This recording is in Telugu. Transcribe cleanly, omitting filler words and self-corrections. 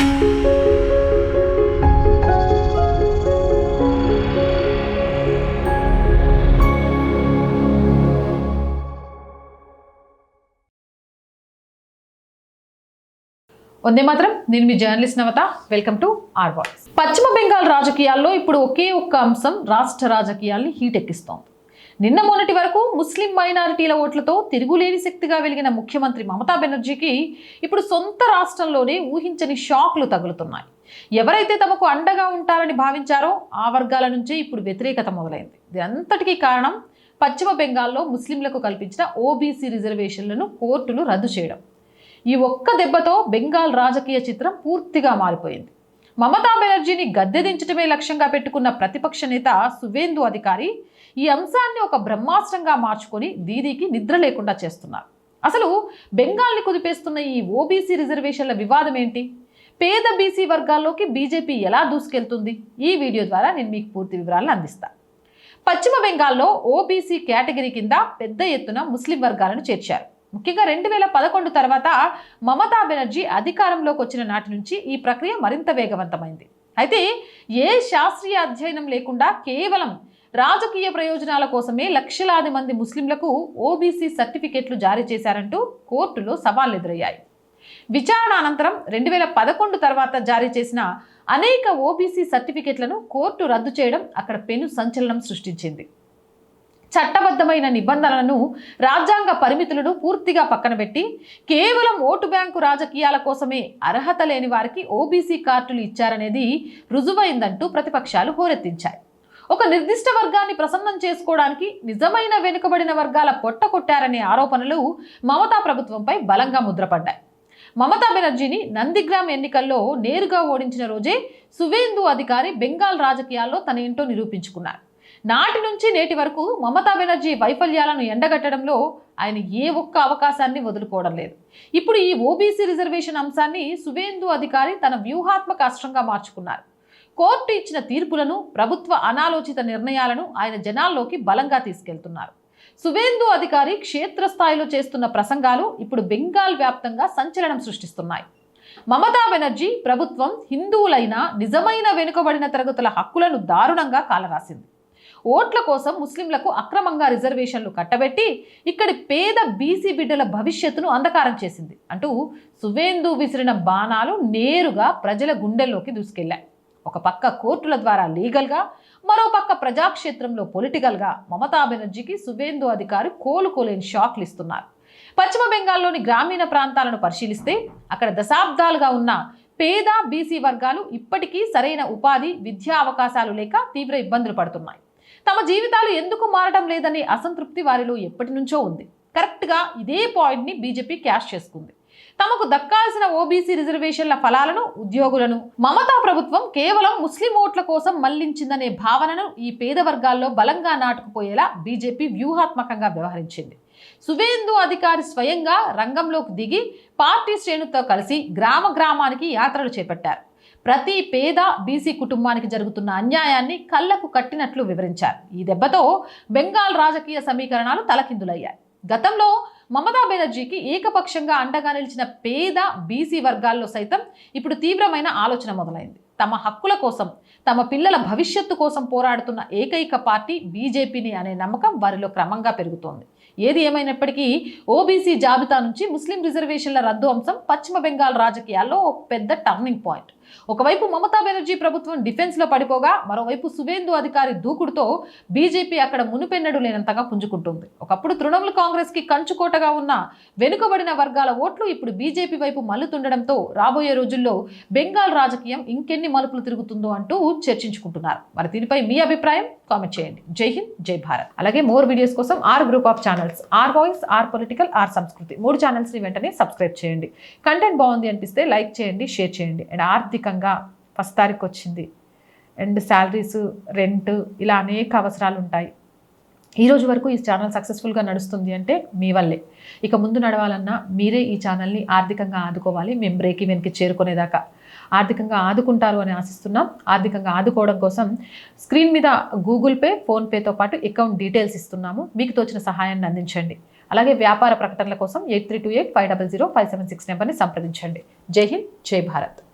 వందే మాత్రం. నేను మీ journalist Navata. Welcome to our voice. పశ్చిమ బెంగాల్ రాజకీయాల్లో ఇప్పుడు ఒకే ఒక్క అంశం రాష్ట్ర రాజకీయాల్ని హీట్ ఎక్కిస్తోంది. నిన్న మొన్నటి వరకు ముస్లిం మైనారిటీల ఓట్లతో తిరుగులేని శక్తిగా వెలిగిన ముఖ్యమంత్రి మమతా బెనర్జీకి ఇప్పుడు సొంత రాష్ట్రంలోనే ఊహించని షాక్లు తగులుతున్నాయి. ఎవరైతే తమకు అండగా ఉంటారని భావించారో ఆ వర్గాల నుంచే ఇప్పుడు వ్యతిరేకత మొదలైంది. దీనంతటికీ కారణం పశ్చిమ బెంగాల్లో ముస్లింలకు కల్పించిన ఓబీసీ రిజర్వేషన్లను కోర్టులు రద్దు చేయడం. ఈ ఒక్క దెబ్బతో బెంగాల్ రాజకీయ చిత్రం పూర్తిగా మారిపోయింది. మమతా బెనర్జీని గద్దెదించడమే లక్ష్యంగా పెట్టుకున్న ప్రతిపక్ష నేత సువేందు అధికారి ఈ అంశాన్ని ఒక బ్రహ్మాస్త్రంగా మార్చుకొని దీదీకి నిద్ర లేకుండా చేస్తున్నారు. అసలు బెంగాల్ని కుదిపేస్తున్న ఈ ఓబీసీ రిజర్వేషన్ల వివాదం ఏంటి? పేద బీసీ వర్గాల్లోకి బీజేపీ ఎలా దూసుకెళ్తుంది? ఈ వీడియో ద్వారా నేను మీకు పూర్తి వివరాలను అందిస్తాను. పశ్చిమ బెంగాల్లో ఓబీసీ కేటగిరీ కింద పెద్ద ఎత్తున ముస్లిం వర్గాలను చేర్చారు. ముఖ్యంగా 2011 తర్వాత మమతా బెనర్జీ అధికారంలోకి వచ్చిన నాటి నుంచి ఈ ప్రక్రియ మరింత వేగవంతమైంది. అయితే ఏ శాస్త్రీయ అధ్యయనం లేకుండా కేవలం రాజకీయ ప్రయోజనాల కోసమే లక్షలాది మంది ముస్లింలకు ఓబీసీ సర్టిఫికెట్లు జారీ చేశారంటూ కోర్టులో సవాళ్లు ఎదురయ్యాయి. విచారణ అనంతరం 2011 తర్వాత జారీ చేసిన అనేక ఓబీసీ సర్టిఫికెట్లను కోర్టు రద్దు చేయడం అక్కడ పెను సంచలనం సృష్టించింది. చట్టబద్ధమైన నిబంధనలను, రాజ్యాంగ పరిమితులను పూర్తిగా పక్కన పెట్టి కేవలం ఓటు బ్యాంకు రాజకీయాల కోసమే అర్హత లేని వారికి ఓబీసీ కార్డులు ఇచ్చారనేది రుజువైందంటూ ప్రతిపక్షాలు హోరెత్తించాయి. ఒక నిర్దిష్ట వర్గాన్ని ప్రసన్నం చేసుకోవడానికి నిజమైన వెనుకబడిన వర్గాల పొట్ట కొట్టారనే ఆరోపణలు మమతా ప్రభుత్వంపై బలంగా ముద్రపడ్డాయి. మమతా బెనర్జీని నందిగ్రామ్ ఎన్నికల్లో నేరుగా ఓడించిన రోజే సువేందు అధికారి బెంగాల్ రాజకీయాల్లో తన ఏంటో నిరూపించుకున్నారు. నాటి నుంచి నేటి వరకు మమతా బెనర్జీ వైఫల్యాలను ఎండగట్టడంలో ఆయన ఏ ఒక్క అవకాశాన్ని వదులుకోవడం లేదు. ఇప్పుడు ఈ ఓబీసీ రిజర్వేషన్ అంశాన్ని సువేందు అధికారి తన వ్యూహాత్మక అస్త్రంగా మార్చుకున్నారు. కోర్టు ఇచ్చిన తీర్పులను, ప్రభుత్వ అనాలోచిత నిర్ణయాలను ఆయన జనాల్లోకి బలంగా తీసుకెళ్తున్నారు. సువేందు అధికారి క్షేత్రస్థాయిలో చేస్తున్న ప్రసంగాలు ఇప్పుడు బెంగాల్ వ్యాప్తంగా సంచలనం సృష్టిస్తున్నాయి. మమతా బెనర్జీ ప్రభుత్వం హిందువులైన నిజమైన వెనుకబడిన తరగతుల హక్కులను దారుణంగా కాలరాసింది. ఓట్ల కోసం ముస్లింలకు అక్రమంగా రిజర్వేషన్లు కట్టబెట్టి ఇక్కడి పేద బీసీ బిడ్డల భవిష్యత్తును అంధకారం చేసింది అంటూ సువేందు విసిరిన బాణాలు నేరుగా ప్రజల గుండెల్లోకి దూసుకెళ్లాయి. ఒక పక్క కోర్టుల ద్వారా లీగల్గా, మరో పక్క ప్రజాక్షేత్రంలో పొలిటికల్గా మమతా బెనర్జీకి సువేందు అధికారి కోలుకోలేని షాక్లు ఇస్తున్నారు. పశ్చిమ బెంగాల్లోని గ్రామీణ ప్రాంతాలను పరిశీలిస్తే అక్కడ దశాబ్దాలుగా ఉన్న పేద బీసీ వర్గాలు ఇప్పటికీ సరైన ఉపాధి, విద్యా అవకాశాలు లేక తీవ్ర ఇబ్బందులు పడుతున్నాయి. తమ జీవితాలు ఎందుకు మారడం లేదనే అసంతృప్తి వారిలో ఎప్పటి నుంచో ఉంది. కరెక్ట్గా ఇదే పాయింట్ని బీజేపీ క్యాష్ చేసుకుంది. తమకు దక్కాల్సిన ఓబీసీ రిజర్వేషన్ల ఫలాలను, ఉద్యోగులను మమతా ప్రభుత్వం కేవలం ముస్లిం ఓట్ల కోసం మళ్లించిందనే భావనను ఈ పేద వర్గాల్లో బలంగా నాటుకుపోయేలా బీజేపీ వ్యూహాత్మకంగా వ్యవహరించింది. సువేందు అధికారి స్వయంగా రంగంలోకి దిగి పార్టీ శ్రేణులతో కలిసి గ్రామానికి యాత్రలు చేపట్టారు. ప్రతి పేద బీసీ కుటుంబానికి జరుగుతున్న అన్యాయాన్ని కళ్లకు కట్టినట్లు వివరించారు. ఈ దెబ్బతో బెంగాల్ రాజకీయ సమీకరణాలు తలకిందులయ్యాయి. గతంలో మమతా బెనర్జీకి ఏకపక్షంగా అండగా నిలిచిన పేద బీసీ వర్గాల్లో సైతం ఇప్పుడు తీవ్రమైన ఆలోచన మొదలైంది. తమ హక్కుల కోసం, తమ పిల్లల భవిష్యత్తు కోసం పోరాడుతున్న ఏకైక పార్టీ బీజేపీని అనే నమ్మకం వారిలో క్రమంగా పెరుగుతోంది. ఏది ఏమైనప్పటికీ ఓబీసీ జాబితా నుంచి ముస్లిం రిజర్వేషన్ల రద్దు అంశం పశ్చిమ బెంగాల్ రాజకీయాల్లో ఒక పెద్ద టర్నింగ్ పాయింట్. ఒకవైపు మమతా బెనర్జీ ప్రభుత్వం డిఫెన్స్లో పడిపోగా, మరోవైపు సువేందు అధికారి దూకుడుతో బీజేపీ అక్కడ మునుపెన్నడు లేనంతగా పుంజుకుంటుంది. ఒకప్పుడు తృణమూల్ కాంగ్రెస్కి కంచుకోటగా ఉన్న వెనుకబడిన వర్గాల ఓట్లు ఇప్పుడు బీజేపీ వైపు మల్లుతుండడంతో రాబోయే రోజుల్లో బెంగాల్ రాజకీయం ఇంకెన్ని మలుపులు తిరుగుతుందో అంటూ చర్చించుకుంటున్నారు. మరి దీనిపై మీ అభిప్రాయం కామెంట్ చేయండి. జై హింద్, జై భారత్. అలాగే మోర్ వీడియోస్ కోసం R group of channels, R voice, R political, R Sanskriti 3 ఛానల్స్ని వెంటనే సబ్స్క్రైబ్ చేయండి. కంటెంట్ బాగుంది అనిపిస్తే లైక్ చేయండి, షేర్ చేయండి. అండ్ ఆర్థికంగా ఫస్ట్ తారీఖు వచ్చింది అండ్ శాలరీస్, రెంట్, ఇలా అనేక అవసరాలు ఉంటాయి. ఈరోజు వరకు ఈ ఛానల్ సక్సెస్ఫుల్గా నడుస్తుంది అంటే మీ వల్లే. ఇక ముందు నడవాలన్నా మీరే ఈ ఛానల్ని ఆర్థికంగా ఆదుకోవాలి. మేము బ్రేక్ ఈవెన్కి చేరుకునేదాకా ఆర్థికంగా ఆదుకుంటారు అని ఆశిస్తున్నాం. ఆర్థికంగా ఆదుకోవడం కోసం స్క్రీన్ మీద గూగుల్ పే, ఫోన్పేతో పాటు అకౌంట్ డీటెయిల్స్ ఇస్తున్నాము. మీకు తోచిన సహాయాన్ని అందించండి. అలాగే వ్యాపార ప్రకటనల కోసం 8328500576 నెంబర్ని సంప్రదించండి. జై హింద్, జై భారత్.